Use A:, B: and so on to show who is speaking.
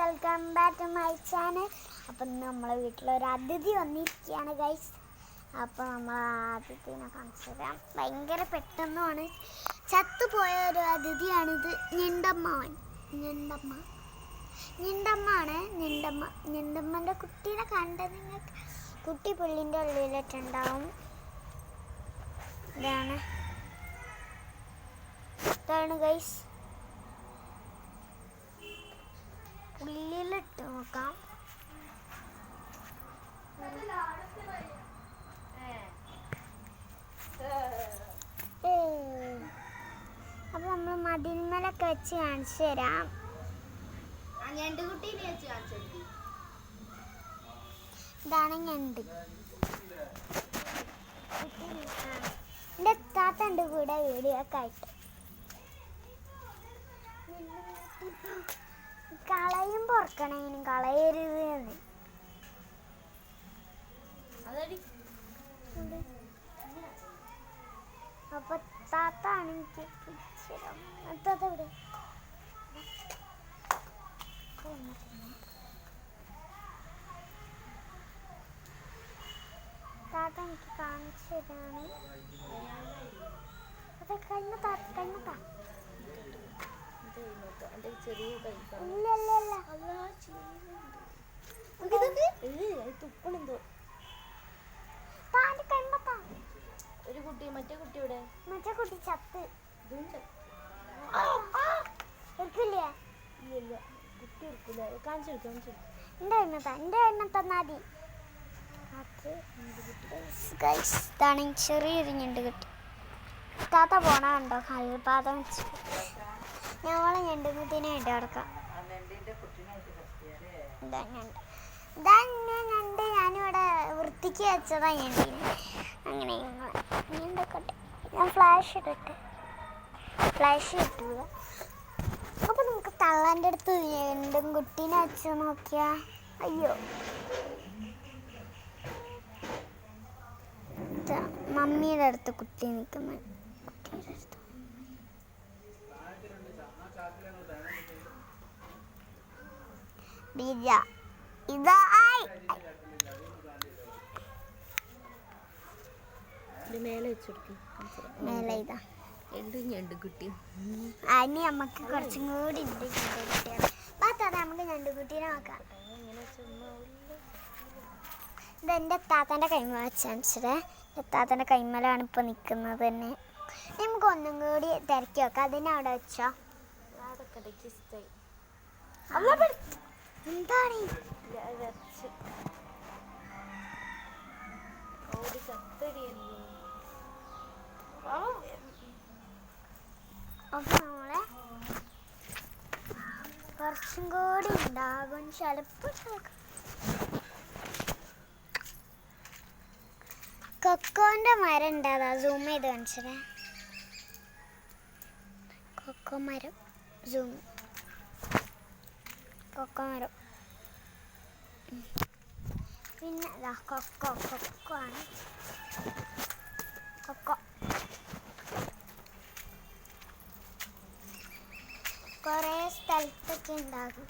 A: Welcome back to my channel. അപ്പം നമ്മളെ വീട്ടിലൊരു അതിഥി വന്നിരിക്കുകയാണ് ഗൈസ്. അപ്പോൾ നമ്മൾ ആ അതിഥിനെ കാണിച്ചു തരാം. ഭയങ്കര പെട്ടെന്നാണ് ചത്തുപോയ ഒരു അതിഥിയാണിത്. ഞണ്ടമ്മൻ്റെ കുട്ടീനെ കണ്ട നിങ്ങൾക്ക് കുട്ടി പുള്ളിൻ്റെ ഉള്ളിലിട്ടുണ്ടാവും. ഇതാണ് ഗൈസ്, ഉള്ളിലിട്ട് നോക്കാം. അപ്പൊ നമ്മൾ മതിന്മേലൊക്കെ വെച്ച് കാണിച്ചു തരാം. ഇതാണ് ഞണ്ട്. എൻ്റെ താത്തൻ്റെ കൂടെ വീഡിയോ ഒക്കെ ആയിട്ട് കളയും പൊറക്കണേനും കളയരുത് എന്ന്. അപ്പൊ താത്താണ് എനിക്ക് ഇവിടെ താത്ത എനിക്ക് കാണിച്ചു തരാണ്. അതെ കഴിഞ്ഞ
B: ഒരു കുട്ടി മറ്റേ കുട്ടിയുടെ
A: കുട്ടി ചത്ത്
B: ഇല്ല കുട്ടി എടുക്കില്ല. കാണിച്ചു
A: എന്റെ എണ്ണ തന്നാതി. ഇതാണ് ചെറിയൊരു ഞണ്ട് കിട്ടി. താത്ത പോണുണ്ടോ കൽപാതം വെച്ച് ഞങ്ങളെ ഞണ്ടുകുട്ടീനെ ആയിട്ട് കിടക്കാം. ഞണ്ട് ഞാനിവിടെ വൃത്തിക്ക് വെച്ചതാ ഞണ്ടിന്. അങ്ങനെ ഞണ്ടൊക്കെ ഞാൻ ഫ്ലാഷ് കിട്ടുക. അപ്പൊ നമുക്ക് തള്ളാൻ്റെ അടുത്ത് ഞണ്ടും കുട്ടീനെ വെച്ച് നോക്കിയാ. അയ്യോ, മമ്മിയുടെ അടുത്ത് കുട്ടി നിൽക്കുന്ന കുട്ടിയുടെ അടുത്ത് മേലെ ഇതാ
B: കുട്ടി.
A: അനി നമുക്ക് കുറച്ചും കൂടി ഉണ്ട് കുട്ടിയാണ്. നമുക്ക് ഞണ്ടുകുട്ടീനെ നോക്കാം. ഇതെൻ്റെ താത്തൻ്റെ കൈമ വെച്ചാണിച്ചത്. താത്തൻ്റെ കൈമലാണ് ഇപ്പോൾ നിൽക്കുന്നത് തന്നെ. നമുക്ക് ഒന്നും കൂടി തിരക്കി വെക്കാം. അതിനെ അവിടെ വെച്ചോ. എന്താണ് അപ്പൊ നമ്മളെ കുറച്ചും കൂടി ഉണ്ടാകും ചിലപ്പോൾ. കൊക്കോന്റെ മരം ഉണ്ടാകാ സൂം ചെയ്ത് കാണിച്ചത്. കൊക്കോ മരം പിന്നെ കൊക്കോ ആണ്. കൊക്കോ കുറേ സ്ഥലത്തൊക്കെ ഉണ്ടാകും.